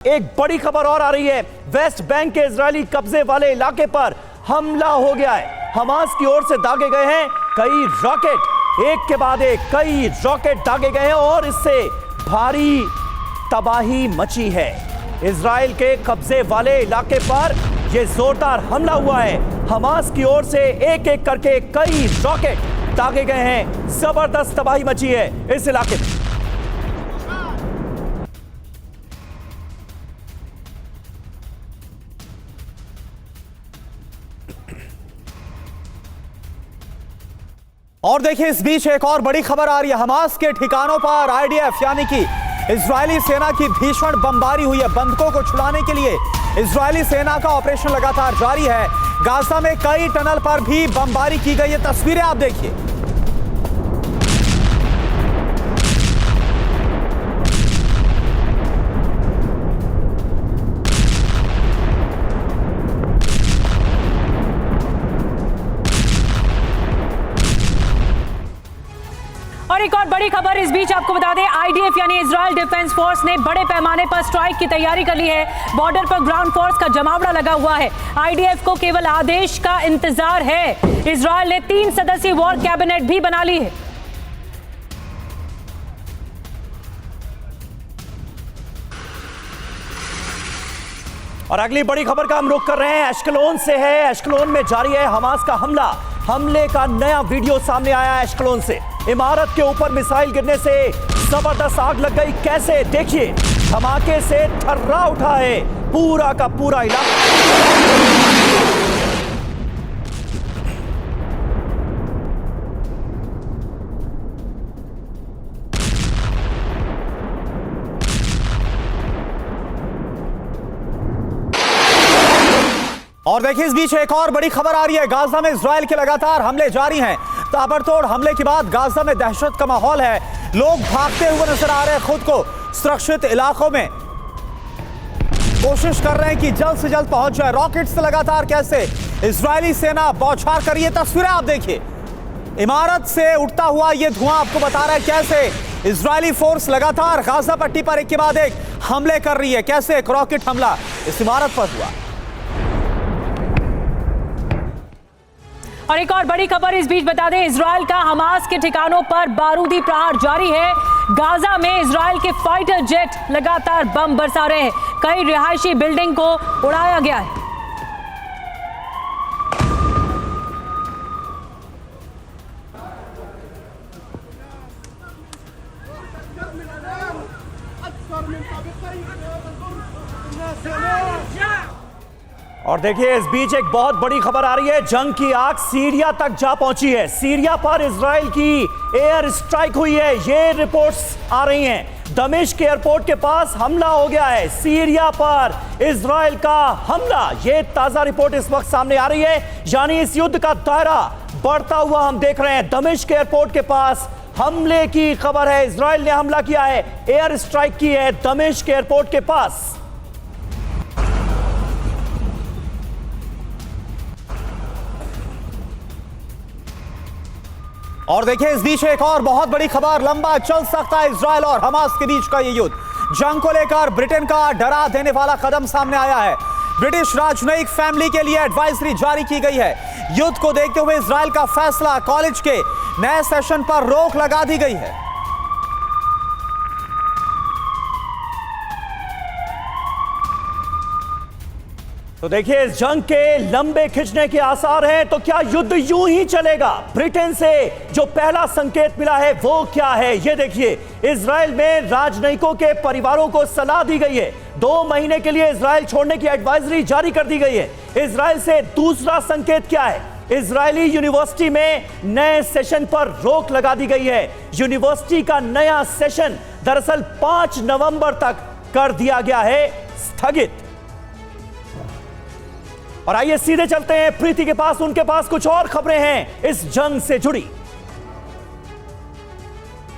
एक बड़ी खबर और आ रही है। वेस्ट बैंक के इजरायली कब्जे वाले इलाके पर हमला हो गया है। हमास की ओर से दागे गए हैं कई रॉकेट, एक के बाद एक कई रॉकेट दागे गए हैं और इससे भारी तबाही मची है। इजराइल के कब्जे वाले इलाके पर यह जोरदार हमला हुआ है। हमास की ओर से एक एक करके कई रॉकेट दागे गए हैं। जबरदस्त तबाही मची है इस इलाके में। और देखिए, इस बीच एक और बड़ी खबर आ रही है। हमास के ठिकानों पर आईडीएफ यानी कि इजरायली सेना की भीषण बमबारी हुई है। बंधकों को छुड़ाने के लिए इजरायली सेना का ऑपरेशन लगातार जारी है। गाजा में कई टनल पर भी बमबारी की गई है। तस्वीरें आप देखिए। और एक और बड़ी खबर इस बीच आपको बता दें, आईडीएफ यानी इजराइल डिफेंस फोर्स ने बड़े पैमाने पर स्ट्राइक की तैयारी कर ली है। बॉर्डर पर ग्राउंड फोर्स का जमावड़ा लगा हुआ है। आईडीएफ को केवल आदेश का इंतजार है। इजराइल ने 3 सदस्यीय वॉर कैबिनेट भी बना ली है। और अगली बड़ी खबर का हम रुख कर रहे हैं, एश्कलोन से है। एश्कलोन में जारी है हमास का हमला। हमले का नया वीडियो सामने आया है एश्कलोन से। इमारत के ऊपर मिसाइल गिरने से जबरदस्त आग लग गई। कैसे, देखिए, धमाके से थर्रा उठा है पूरा का पूरा इलाका। और देखिए, इस बीच एक और बड़ी खबर आ रही है। गाजा में इजराइल के लगातार हमले जारी हैं। ताबड़तोड़ हमले के बाद गाजा में दहशत का माहौल है। लोग भागते हुए नजर आ रहे हैं, खुद को सुरक्षित इलाकों में कोशिश कर रहे हैं कि जल्द से जल्द पहुंच जाए। रॉकेट से लगातार कैसे इजरायली सेना बौछार कर रही है। तस्वीरें आप देखिए। इमारत से उठता हुआ यह धुआं आपको बता रहा है कैसे इजरायली फोर्स लगातार गाजा पट्टी पर एक के बाद एक हमले कर रही है। कैसे एक रॉकेट हमला इस इमारत पर हुआ। और एक और बड़ी खबर इस बीच बता दें, इजराइल का हमास के ठिकानों पर बारूदी प्रहार जारी है। गाजा में इजराइल के फाइटर जेट लगातार बम बरसा रहे हैं। कई रिहायशी बिल्डिंग को उड़ाया गया है। और देखिए, इस बीच एक बहुत बड़ी खबर आ रही है। जंग की आग सीरिया तक जा पहुंची है। सीरिया पर इजराइल की एयर स्ट्राइक हुई है, ये रिपोर्ट्स आ रही हैं। दमिश्क एयरपोर्ट के पास हमला हो गया है। सीरिया पर इजराइल का हमला, ये ताजा रिपोर्ट इस वक्त सामने आ रही है। यानी इस युद्ध का दायरा बढ़ता हुआ हम देख रहे हैं। दमिश्क एयरपोर्ट के पास हमले की खबर है। इजराइल ने हमला किया है, एयर स्ट्राइक की है दमिश्क एयरपोर्ट के पास। और देखिए, इस बीच एक और बहुत बड़ी खबर। लंबा चल सकता है इजराइल और हमास के बीच का यह युद्ध। जंग को लेकर ब्रिटेन का डरा देने वाला कदम सामने आया है। ब्रिटिश राजनयिक फैमिली के लिए एडवाइजरी जारी की गई है। युद्ध को देखते हुए इजराइल का फैसला, कॉलेज के नए सेशन पर रोक लगा दी गई है। तो देखिए, इस जंग के लंबे खिंचने के आसार हैं। तो क्या युद्ध यूं ही चलेगा? ब्रिटेन से जो पहला संकेत मिला है वो क्या है, ये देखिए। इजराइल में राजनयिकों के परिवारों को सलाह दी गई है। 2 महीने के लिए इजराइल छोड़ने की एडवाइजरी जारी कर दी गई है। इजराइल से दूसरा संकेत क्या है? इजरायली यूनिवर्सिटी में नए सेशन पर रोक लगा दी गई है। यूनिवर्सिटी का नया सेशन दरअसल 5 नवंबर तक कर दिया गया है स्थगित। और आइए सीधे चलते हैं प्रीति के पास। उनके पास कुछ और खबरें हैं इस जंग से जुड़ी।